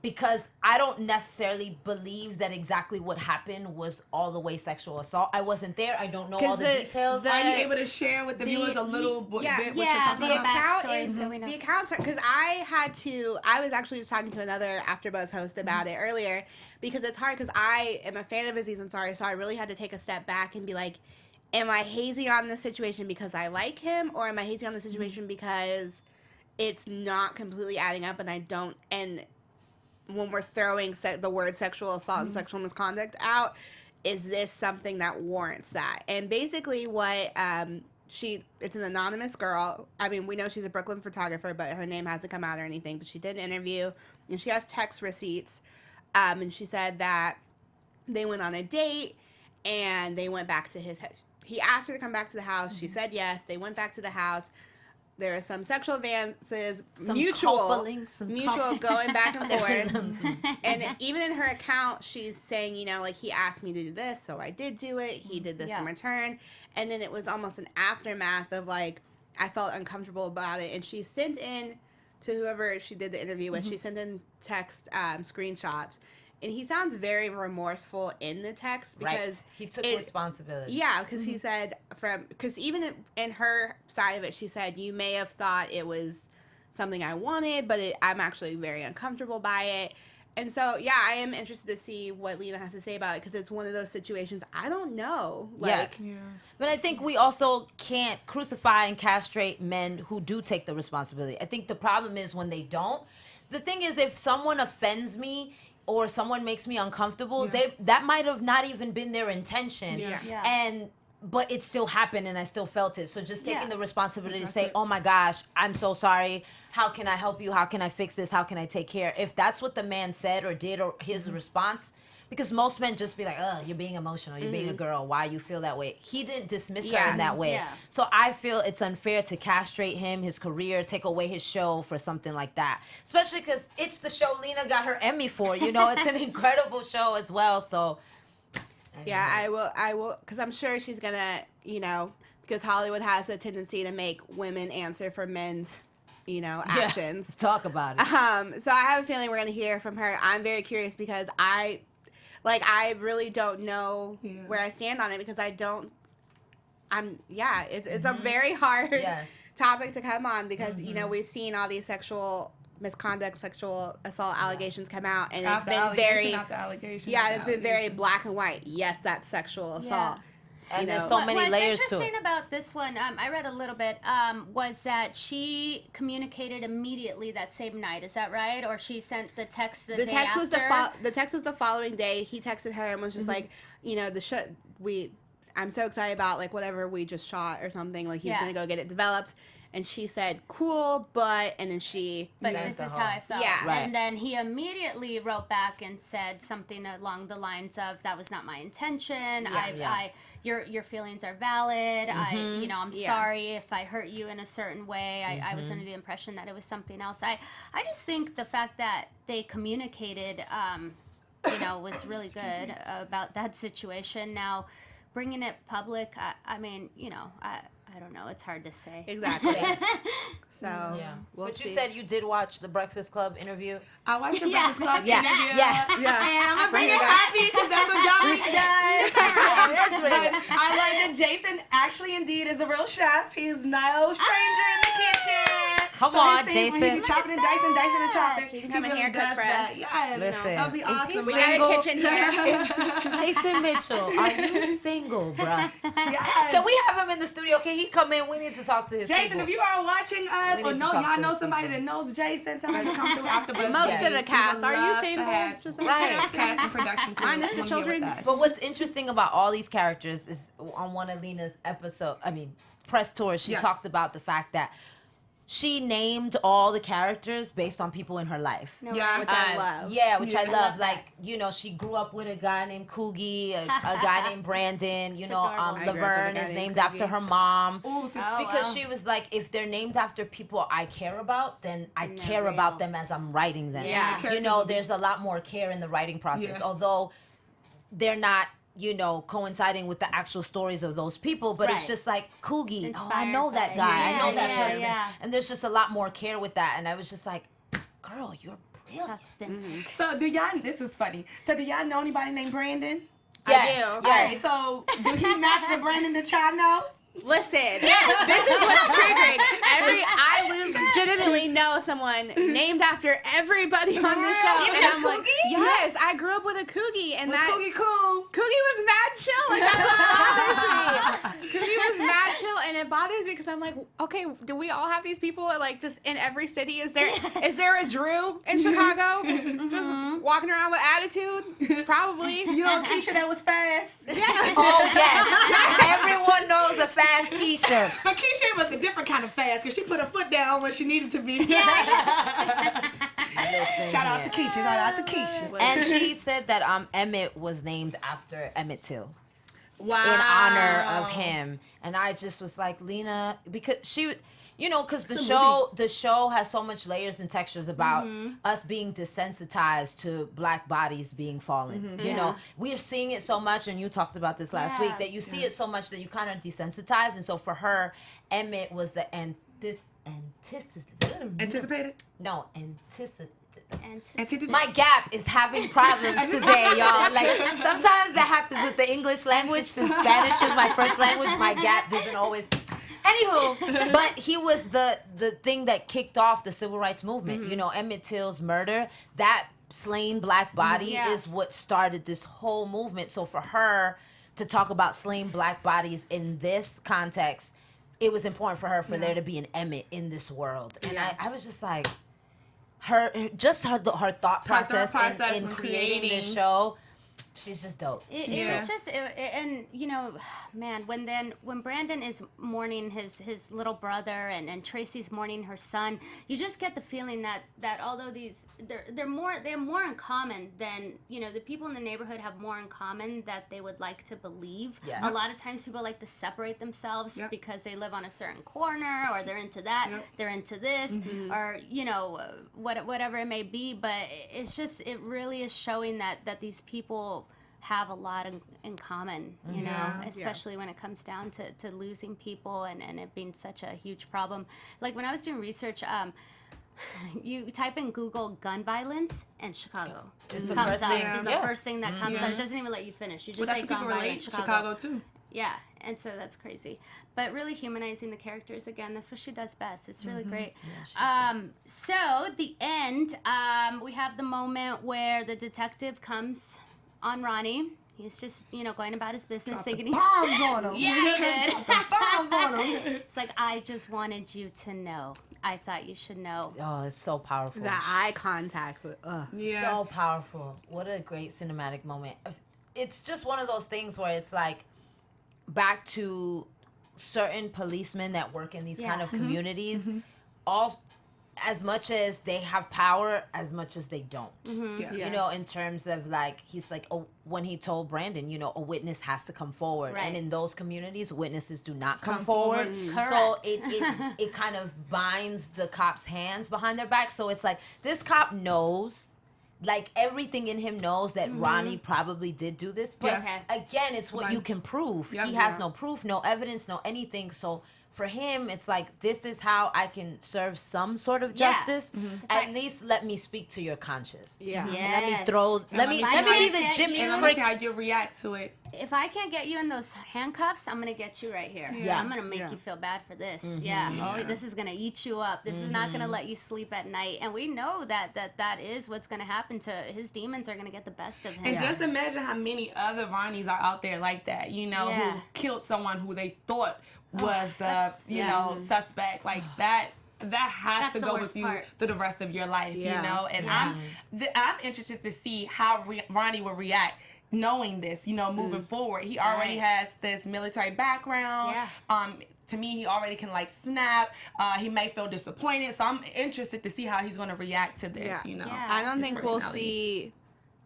[SPEAKER 4] Because I don't necessarily believe that exactly what happened was all the way sexual assault. I wasn't there. I don't know all the details.
[SPEAKER 3] Are you able to share with the viewers a little bit what you're talking about?
[SPEAKER 5] The account, because I was actually just talking to another AfterBuzz host about it earlier, because it's hard, because I am a fan of Aziz Ansari, so I really had to take a step back and be like, am I hazing on this situation because I like him, or am I hazing on the situation because it's not completely adding up, and I don't, and when we're throwing the word sexual assault and sexual misconduct out, is this something that warrants that? And basically what it's an anonymous girl. I mean, we know she's a Brooklyn photographer, but her name hasn't come out or anything, but she did an interview, and she has text receipts, and she said that they went on a date, and they went back to his house. He asked her to come back to the house. She said yes. They went back to the house. there was some sexual advances,
[SPEAKER 4] Some
[SPEAKER 5] mutual
[SPEAKER 4] coupling,
[SPEAKER 5] going back and forth. And even in her account, she's saying, you know, like, he asked me to do this, so I did do it. He did this in return. And then it was almost an aftermath of, like, I felt uncomfortable about it. And she sent in to whoever she did the interview with, she sent in text screenshots. And he sounds very remorseful in the text because
[SPEAKER 4] he took responsibility.
[SPEAKER 5] Yeah, because he said because even in her side of it, she said, you may have thought it was something I wanted, but I'm actually very uncomfortable by it. And so, yeah, I am interested to see what Lena has to say about it because it's one of those situations I don't know. Like,
[SPEAKER 4] yes. Yeah. But I think we also can't crucify and castrate men who do take the responsibility. I think the problem is when they don't. The thing is, if someone offends me or someone makes me uncomfortable, that might have not even been their intention. But it still happened and I still felt it. So just taking the responsibility to say, oh my gosh, I'm so sorry. How can I help you? How can I fix this? How can I take care? If that's what the man said or did or his response, because most men just be like, oh, you're being emotional. You're being a girl. Why you feel that way? He didn't dismiss her in that way. Yeah. So I feel it's unfair to castrate him, his career, take away his show for something like that. Especially because it's the show Lena got her Emmy for. You know, it's an incredible show as well. So...
[SPEAKER 5] yeah, I will, because I'm sure she's going to, you know, because Hollywood has a tendency to make women answer for men's, you know, actions.
[SPEAKER 4] Yeah, talk about it.
[SPEAKER 5] So I have a feeling we're going to hear from her. I'm very curious because I really don't know where I stand on it because it's a very hard topic to come on because, you know, we've seen all these sexual misconduct, sexual assault allegations come out, and it's been very it's been very black and white. Yes, that's sexual assault.
[SPEAKER 4] And there's so many layers to it.
[SPEAKER 1] What's interesting about this one, I read a little bit, was that she communicated immediately that same night. Is that right? Or she sent the text the day after?
[SPEAKER 5] The text was the following day. He texted her and was just like, you know, I'm so excited about like whatever we just shot or something. Like he was gonna go get it developed. And she said, cool, but this is
[SPEAKER 1] how I felt.
[SPEAKER 5] Yeah.
[SPEAKER 4] Right.
[SPEAKER 1] And then he immediately wrote back and said something along the lines of, that was not my intention. Your feelings are valid. I'm sorry if I hurt you in a certain way. I was under the impression that it was something else. I just think the fact that they communicated, was really good about that situation. Now, bringing it public, I don't know. It's hard to say.
[SPEAKER 5] Exactly. So,
[SPEAKER 4] but you said you did watch the Breakfast Club interview.
[SPEAKER 3] I watched the Breakfast Club interview.
[SPEAKER 4] Yeah.
[SPEAKER 3] And I'm going to bring it happy because that's what Dominique does. But I learned that Jason actually indeed is a real chef. He's no stranger in the kitchen.
[SPEAKER 4] Come on, Jason.
[SPEAKER 3] When he be chopping and dicing and chopping.
[SPEAKER 5] He can come and haircut for us.
[SPEAKER 3] Yes.
[SPEAKER 4] Listen.
[SPEAKER 3] That'll be awesome.
[SPEAKER 5] We got a kitchen here.
[SPEAKER 4] Jason Mitchell, are you single, bruh?
[SPEAKER 3] Yes.
[SPEAKER 4] Can we have him in the studio? Can he come in? We need to talk to his
[SPEAKER 3] Jason,
[SPEAKER 4] people.
[SPEAKER 3] if you are watching us or y'all know somebody that knows Jason, tell him to come through AFTERBUZZ.
[SPEAKER 5] Most of the cast. Are you single?
[SPEAKER 3] Cast and production crew.
[SPEAKER 5] Minus the children.
[SPEAKER 4] But what's interesting about all these characters is on one of Lena's press tours, she talked about the fact that she named all the characters based on people in her life.
[SPEAKER 5] Which I love.
[SPEAKER 4] Yeah, which I love. Like, she grew up with a guy named Coogie, a guy named Brandon, Laverne is named after her mom.
[SPEAKER 3] Ooh,
[SPEAKER 4] because she was like, if they're named after people I care about, then I care about them as I'm writing them.
[SPEAKER 5] Yeah.
[SPEAKER 4] There's a lot more care in the writing process, although they're not coinciding with the actual stories of those people, but it's just like Coogie. I know that guy. I know that person. Yeah. And there's just a lot more care with that. And I was just like, girl, you're brilliant.
[SPEAKER 3] So this is funny. So do y'all know anybody named Brandon?
[SPEAKER 4] Yes.
[SPEAKER 5] I do.
[SPEAKER 3] All right, so do he match the Brandon that y'all know?
[SPEAKER 5] Listen, this is what's triggering. I legitimately know someone named after everybody on the show.
[SPEAKER 1] Even
[SPEAKER 5] and
[SPEAKER 1] a
[SPEAKER 5] I'm
[SPEAKER 1] Coogie?
[SPEAKER 5] like, yes, I grew up with a Coogie. And
[SPEAKER 3] Coogie cool?
[SPEAKER 5] Coogie was mad chill. Like, that's what bothers me. Coogie was mad chill, and it bothers me because I'm like, okay, do we all have these people like just in every city? Is there a Drew in Chicago? Just walking around with attitude? Probably.
[SPEAKER 3] You know Keisha that was fast?
[SPEAKER 5] Yeah.
[SPEAKER 4] Oh, yes. Everyone knows a fast Keisha.
[SPEAKER 3] But Keisha was a different kind of fast because she put her foot down when she needed to be. Shout out to Keisha.
[SPEAKER 4] And she said that Emmett was named after Emmett Till.
[SPEAKER 3] Wow.
[SPEAKER 4] In honor of him. And I just was like, Lena, because she, you know, because the show has so much layers and textures about us being desensitized to black bodies being fallen. You know, we're seeing it so much, and you talked about this last week, that you see it so much that you kind of desensitize. And so for her, Emmett was the
[SPEAKER 3] anticipated.
[SPEAKER 4] No, anticipated.
[SPEAKER 1] And
[SPEAKER 4] My gap is having problems today, y'all. Like, sometimes that happens with the English language. Since Spanish was my first language, my gap doesn't always. Anywho, but he was the thing that kicked off the civil rights movement. You know, Emmett Till's murder, that slain black body is what started this whole movement. So for her to talk about slain black bodies in this context, it was important for her there to be an Emmett in this world. And I was just like, her thought process in creating this show, she's just dope.
[SPEAKER 1] It's just, and you know, man, when Brandon is mourning his little brother and Tracy's mourning her son, you just get the feeling that although they have more in common than, you know, the people in the neighborhood have more in common that they would like to believe.
[SPEAKER 4] Yes.
[SPEAKER 1] A lot of times people like to separate themselves because they live on a certain corner, or they're into that, they're into this, or, you know, whatever it may be. But it's just, it really is showing that these people have a lot in common, you know, especially when it comes down to losing people and it being such a huge problem. Like when I was doing research, you type in Google gun violence and Chicago.
[SPEAKER 4] Is the
[SPEAKER 1] comes
[SPEAKER 4] first
[SPEAKER 1] up.
[SPEAKER 4] thing.
[SPEAKER 1] Is the first thing that comes up. It doesn't even let you finish. You just say gun violence
[SPEAKER 3] Chicago too.
[SPEAKER 1] Yeah, and so that's crazy. But really humanizing the characters again, that's what she does best. It's really great.
[SPEAKER 4] Yeah,
[SPEAKER 1] so the end, we have the moment where the detective comes on Ronnie. He's just, you know, going about his business, thinking he's
[SPEAKER 6] bombs on him.
[SPEAKER 1] Yeah, he did.
[SPEAKER 6] Bombs on him.
[SPEAKER 1] It's like, I just wanted you to know. I thought you should know.
[SPEAKER 4] Oh, it's so powerful.
[SPEAKER 5] The eye contact.
[SPEAKER 4] So powerful. What a great cinematic moment. It's just one of those things where it's like back to certain policemen that work in these kind of communities. All, as much as they have power, as much as they don't. You know, in terms of like, he's like, oh, when he told Brandon, you know, a witness has to come forward.
[SPEAKER 1] Right.
[SPEAKER 4] And in those communities, witnesses do not come forward.
[SPEAKER 1] Correct.
[SPEAKER 4] So it kind of binds the cop's hands behind their back. So it's like, this cop knows, like everything in him knows that Ronnie probably did do this. But again, it's what you can prove. He has no proof, no evidence, no anything. So for him, it's like, this is how I can serve some sort of justice. At least let me speak to your conscience.
[SPEAKER 5] Yeah.
[SPEAKER 1] Yes.
[SPEAKER 4] Let me be the Jimmy
[SPEAKER 3] And let me see how you react to it.
[SPEAKER 1] If I can't get you in those handcuffs, I'm gonna get you right here.
[SPEAKER 4] Yeah.
[SPEAKER 1] I'm gonna make you feel bad for this. Oh, this is gonna eat you up. This is not gonna let you sleep at night. And we know that is what's gonna happen to his demons. Are gonna get the best of him.
[SPEAKER 3] And just imagine how many other Ronnies are out there like that, you know, who killed someone who they thought was the, you know, suspect. Like that has to go with you through the rest of your life, you know. And I'm interested to see how Ronnie will react knowing this, you know, moving forward. He already has this military background. To me, he already can like snap. He may feel disappointed. So I'm interested to see how he's going to react to this, you know.
[SPEAKER 5] I don't think we'll see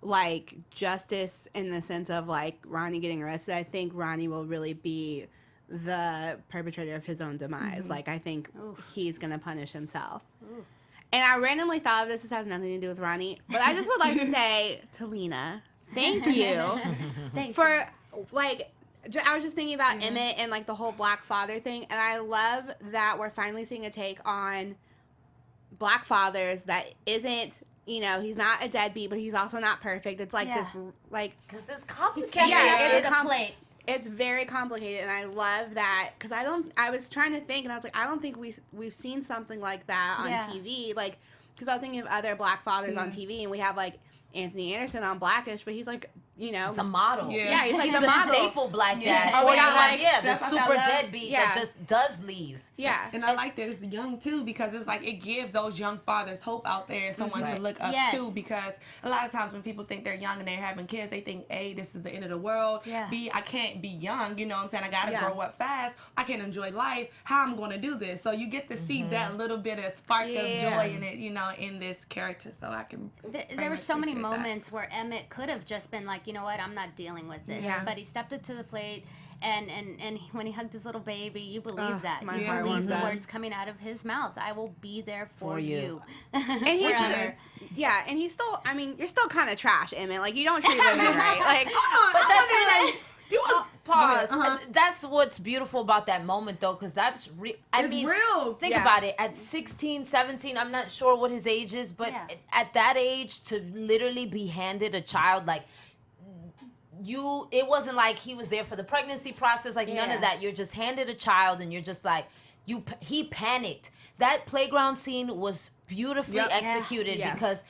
[SPEAKER 5] like justice in the sense of like Ronnie getting arrested. I think Ronnie will really be the perpetrator of his own demise. Like, I think he's gonna punish himself. And I randomly thought of this. This has nothing to do with Ronnie, but I just would like to say to Lena, thank you for like. I was just thinking about Emmett and like the whole black father thing, and I love that we're finally seeing a take on black fathers that isn't, you know, he's not a deadbeat, but he's also not perfect. It's like this, like,
[SPEAKER 4] because it's complicated.
[SPEAKER 5] It's very complicated, and I love that because I was trying to think, and I was like, I don't think we've seen something like that on TV, like, because I was thinking of other black fathers on TV, and we have like Anthony Anderson on Blackish, but he's like, you know,
[SPEAKER 4] he's the model.
[SPEAKER 5] He's like
[SPEAKER 4] the
[SPEAKER 5] model.
[SPEAKER 4] staple black dad.
[SPEAKER 5] Or you have,
[SPEAKER 4] the super deadbeat that just does leave.
[SPEAKER 3] And I like that it's young too, because it's like it gives those young fathers hope out there and someone to look up to, because a lot of times when people think they're young and they're having kids, they think, A, this is the end of the world. B, I can't be young, you know what I'm saying? I gotta grow up fast. I can't enjoy life. How I'm gonna do this? So you get to see that little bit of spark of joy in it, you know, in this character. So I can.
[SPEAKER 1] There were so many moments where Emmett could have just been like, you know what, I'm not dealing with this.
[SPEAKER 5] Yeah.
[SPEAKER 1] But he stepped up to the plate. And when he hugged his little baby, you believe that.
[SPEAKER 5] my
[SPEAKER 1] You
[SPEAKER 5] heart
[SPEAKER 1] believe
[SPEAKER 5] warms
[SPEAKER 1] the
[SPEAKER 5] up.
[SPEAKER 1] words coming out of his mouth. I will be there for you.
[SPEAKER 5] And he's
[SPEAKER 1] Forever.
[SPEAKER 5] and he's still, I mean, you're still kind of trash, Emmett. Like, you don't treat women right. Like,
[SPEAKER 4] But that's pause.
[SPEAKER 3] Uh-huh.
[SPEAKER 4] That's what's beautiful about that moment, though, because that's
[SPEAKER 3] It's real.
[SPEAKER 4] Think
[SPEAKER 5] Yeah.
[SPEAKER 4] about it. At 16, 17, I'm not sure what his age is, but
[SPEAKER 1] Yeah.
[SPEAKER 4] at that age, to literally be handed a child, like, it wasn't like he was there for the pregnancy process, like none of that. You're just handed a child, and you're just like, he panicked. That playground scene was beautifully executed because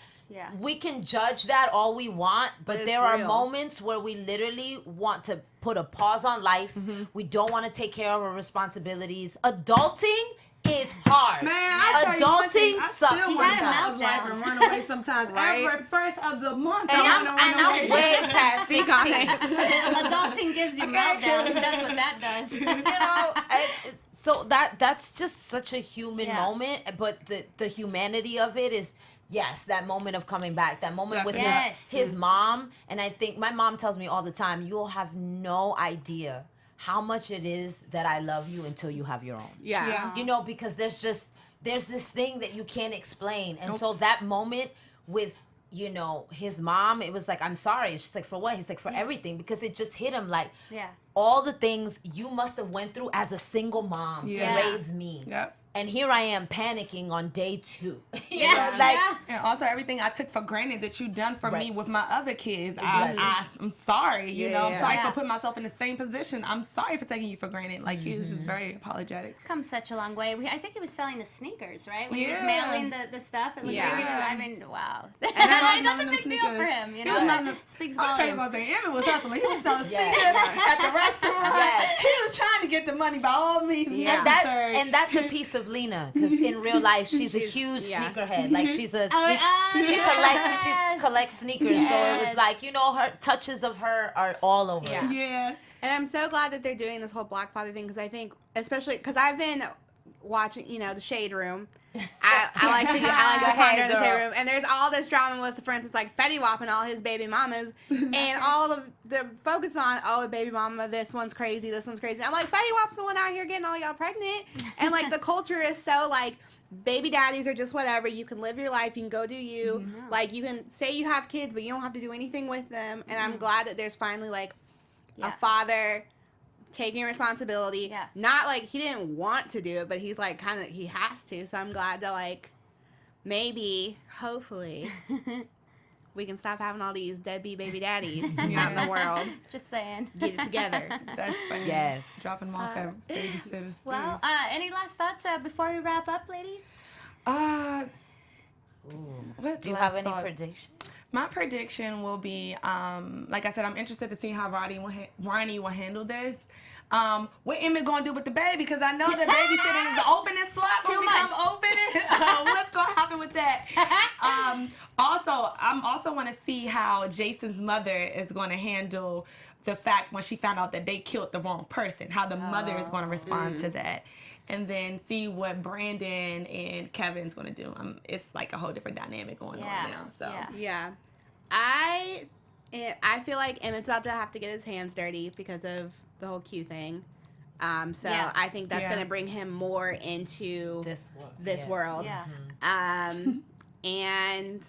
[SPEAKER 4] we can judge that all we want, but
[SPEAKER 5] it's
[SPEAKER 4] there are
[SPEAKER 5] real.
[SPEAKER 4] moments where we literally want to put a pause on life. We don't want to take care of our responsibilities. Adulting is hard.
[SPEAKER 3] Man, I tell you one thing,
[SPEAKER 4] Adulting
[SPEAKER 3] I
[SPEAKER 4] sucks
[SPEAKER 3] still
[SPEAKER 1] He
[SPEAKER 3] want
[SPEAKER 1] had
[SPEAKER 3] to
[SPEAKER 1] a
[SPEAKER 3] have life
[SPEAKER 1] meltdown.
[SPEAKER 3] and run away sometimes.
[SPEAKER 5] Right?
[SPEAKER 3] Every first of the month,
[SPEAKER 4] And
[SPEAKER 3] I want to run
[SPEAKER 4] I'm
[SPEAKER 3] away.
[SPEAKER 4] way past 16.
[SPEAKER 1] Adulting gives you meltdowns. That's what that does.
[SPEAKER 4] You know, so that's just such a human moment, but the humanity of it is, yes, that moment of coming back, that moment with his mom. And I think my mom tells me all the time, you'll have no idea how much it is that I love you until you have your own.
[SPEAKER 5] yeah.
[SPEAKER 4] You know, because there's this thing that you can't explain. And so that moment with, you know, his mom, it was like, I'm sorry. She's like, for what? He's like, for everything. Because it just hit him like, all the things you must have went through as a single mom to raise me.
[SPEAKER 3] Yep.
[SPEAKER 4] And here I am panicking on day 2. You
[SPEAKER 1] Yeah.
[SPEAKER 4] know, like,
[SPEAKER 3] And also everything I took for granted that you done for me with my other kids.
[SPEAKER 4] Exactly.
[SPEAKER 3] I'm sorry, you know. I'm sorry
[SPEAKER 1] Yeah.
[SPEAKER 3] for putting myself in the same position. I'm sorry for taking you for granted. Like, he was just very apologetic.
[SPEAKER 1] Come such a long way. I think he was selling the sneakers, right? When he was
[SPEAKER 3] Yeah.
[SPEAKER 1] mailing the stuff. And
[SPEAKER 5] Yeah.
[SPEAKER 1] I mean, wow.
[SPEAKER 3] then
[SPEAKER 1] That's a
[SPEAKER 3] the
[SPEAKER 1] big deal
[SPEAKER 3] sneakers.
[SPEAKER 1] for him, you
[SPEAKER 3] He was
[SPEAKER 1] know?
[SPEAKER 3] not
[SPEAKER 1] Speaks
[SPEAKER 3] I'll tell you
[SPEAKER 1] volumes.
[SPEAKER 3] about that. Emmett was hustling. He was selling
[SPEAKER 4] Yes.
[SPEAKER 3] sneakers at the restaurant.
[SPEAKER 4] Yes.
[SPEAKER 3] He was trying to get the money by all means
[SPEAKER 5] Yeah.
[SPEAKER 3] necessary.
[SPEAKER 4] and that's a piece of Lena, because in real life she's a huge sneakerhead. Like she collects sneakers. So it was like, you know, her touches of her are all over.
[SPEAKER 5] Yeah.
[SPEAKER 3] Yeah.
[SPEAKER 5] And I'm so glad that they're doing this whole Black Father thing, because I think, especially because I've been watching, you know, the Shade Room. I like to
[SPEAKER 4] Go
[SPEAKER 5] ponder
[SPEAKER 4] ahead,
[SPEAKER 5] in the Shade
[SPEAKER 4] girl.
[SPEAKER 5] Room, and there's all this drama with, for instance, like Fetty Wap and all his baby mamas, and all of the focus on, oh, baby mama, this one's crazy, this one's crazy. I'm like, Fetty Wap's the one out here getting all y'all pregnant, and like the culture is so like, baby daddies are just whatever. You can live your life. You can go do you. Like, you can say you have kids, but you don't have to do anything with them. And I'm glad that there's finally, like, a father taking responsibility.
[SPEAKER 1] Yeah.
[SPEAKER 5] Not, like, he didn't want to do it, but he's, like, kind of, he has to. So I'm glad to, like, maybe, hopefully, we can stop having all these deadbeat baby daddies out in the world.
[SPEAKER 1] Just saying.
[SPEAKER 5] Get it together.
[SPEAKER 3] That's funny.
[SPEAKER 4] Yes.
[SPEAKER 3] Dropping them off at babysitters.
[SPEAKER 1] Well, any last thoughts before we wrap up, ladies?
[SPEAKER 3] What
[SPEAKER 4] Do you
[SPEAKER 3] last
[SPEAKER 4] have any
[SPEAKER 3] thought?
[SPEAKER 4] predictions?
[SPEAKER 3] My prediction will be, like I said, I'm interested to see how Ronnie will handle this. What Emmett gonna do with the baby? Because I know that babysitting is an opening slot.
[SPEAKER 1] 2
[SPEAKER 3] Will become
[SPEAKER 1] months.
[SPEAKER 3] open. What's gonna happen with that? Also, I'm also want to see how Jason's mother is going to handle the fact when she found out that they killed the wrong person. How the mother is going to respond to that. And then see what Brandon and Kevin's going to do. It's like a whole different dynamic going on now. So
[SPEAKER 5] Yeah. I feel like Emmett's about to have to get his hands dirty because of the whole Q thing. So I think that's going to bring him more into this world.
[SPEAKER 1] Yeah.
[SPEAKER 5] And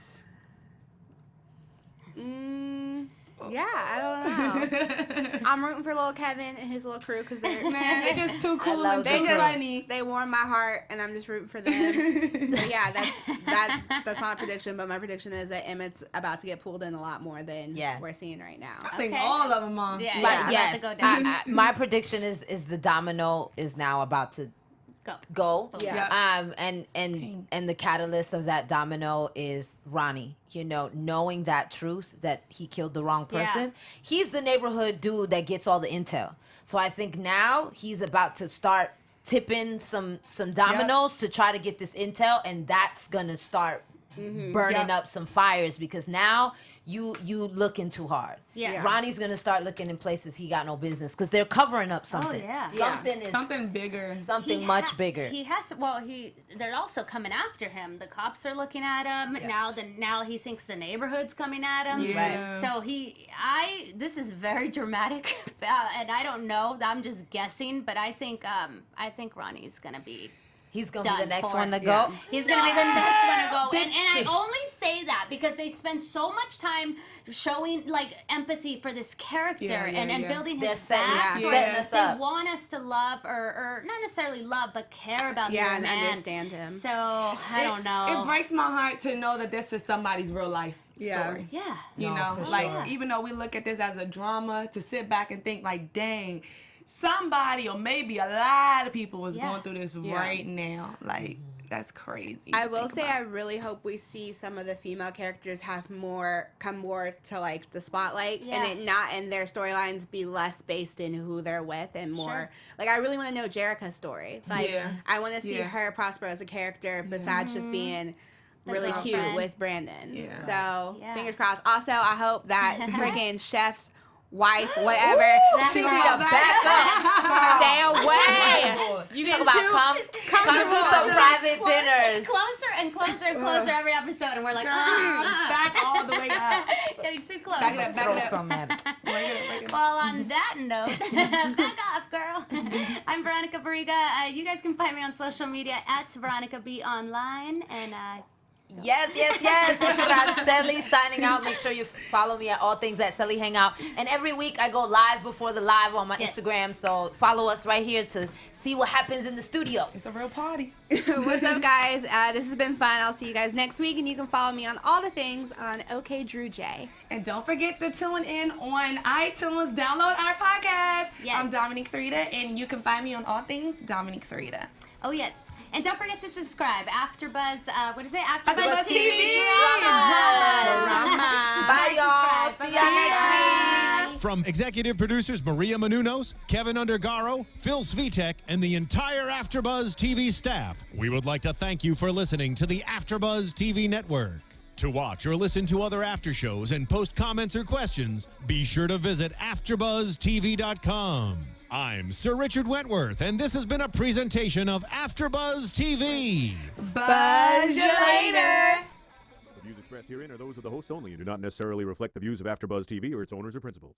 [SPEAKER 5] I don't know. I'm rooting for little Kevin and his little crew because they're
[SPEAKER 3] they're just too cool and
[SPEAKER 5] they
[SPEAKER 3] too funny.
[SPEAKER 5] they warm my heart, and I'm just rooting for them. But yeah, that's not a prediction, but my prediction is that Emmett's about to get pulled in a lot more than we're seeing right now.
[SPEAKER 3] I think all of them are.
[SPEAKER 1] Yeah,
[SPEAKER 4] But
[SPEAKER 1] it's about
[SPEAKER 4] yes,
[SPEAKER 1] to go down.
[SPEAKER 4] my prediction is the domino is now about to go.
[SPEAKER 5] Yeah.
[SPEAKER 4] And the catalyst of that domino is Ronnie. You know, knowing that truth that he killed the wrong person.
[SPEAKER 1] Yeah.
[SPEAKER 4] He's the neighborhood dude that gets all the intel. So I think now he's about to start tipping some dominoes to try to get this intel, and that's gonna start burning up some fires, because now you looking too hard.
[SPEAKER 1] Yeah.
[SPEAKER 4] Ronnie's gonna start looking in places he got no business because they're covering up something.
[SPEAKER 3] Something bigger.
[SPEAKER 4] Something much bigger.
[SPEAKER 1] He has. Well, they're also coming after him. The cops are looking at him now. He thinks the neighborhood's coming at him.
[SPEAKER 3] Yeah.
[SPEAKER 1] Right. So this is very dramatic, and I don't know. I'm just guessing, but I think Ronnie's gonna be.
[SPEAKER 4] He's going to be the next one to go.
[SPEAKER 1] He's going to be the next one to go. And I only say that because they spend so much time showing, like, empathy for this character and building his backstory. They want us to love or not necessarily love, but care about this man.
[SPEAKER 5] and understand him.
[SPEAKER 1] So, I don't know.
[SPEAKER 3] It breaks my heart to know that this is somebody's real life story.
[SPEAKER 1] Yeah.
[SPEAKER 3] You know, like, even though we look at this as a drama, to sit back and think, like, dang, somebody or maybe a lot of people was going through this right now. Like, that's crazy.
[SPEAKER 5] I will say I really hope we see some of the female characters come more to like the spotlight and their storylines be less based in who they're with and more like I really want to know Jerrika's story. Like I want to see her prosper as a character besides just being really cute with Brandon. Yeah. So fingers crossed. Also, I hope that freaking chef's wife, whatever.
[SPEAKER 4] She need to back up.
[SPEAKER 5] Stay away.
[SPEAKER 4] You talk about come to some private dinners.
[SPEAKER 1] Closer and closer and closer every episode, and we're like,
[SPEAKER 3] back all the way up.
[SPEAKER 1] Getting too close.
[SPEAKER 3] Back
[SPEAKER 4] some
[SPEAKER 1] Well, on that note, back off, girl. I'm Veronica Barriga. You guys can find me on social media at Veronica B Online, and
[SPEAKER 4] Yes. Franceli signing out. Make sure you follow me at all things at Celly Hangout. And every week I go live before the live on my Instagram. So follow us right here to see what happens in the studio.
[SPEAKER 3] It's a real party.
[SPEAKER 5] What's up, guys? This has been fun. I'll see you guys next week. And you can follow me on all the things on OK Drew J.
[SPEAKER 3] And don't forget to tune in on iTunes. Download our podcast.
[SPEAKER 1] Yes.
[SPEAKER 3] I'm Dominique Cerita, and you can find me on all things Dominique Cerita.
[SPEAKER 1] Oh, yes. And don't forget to subscribe. AfterBuzz, what is it? AfterBuzz TV
[SPEAKER 3] Drama.
[SPEAKER 4] Bye, y'all. See y'all next week.
[SPEAKER 2] From executive producers Maria Menounos, Kevin Undergaro, Phil Svitek, and the entire AfterBuzz TV staff, we would like to thank you for listening to the AfterBuzz TV network. To watch or listen to other after shows and post comments or questions, be sure to visit AfterBuzzTV.com. I'm Sir Richard Wentworth, and this has been a presentation of AfterBuzz TV.
[SPEAKER 3] Buzz you later.
[SPEAKER 7] The views expressed herein are those of the hosts only and do not necessarily reflect the views of AfterBuzz TV or its owners or principals.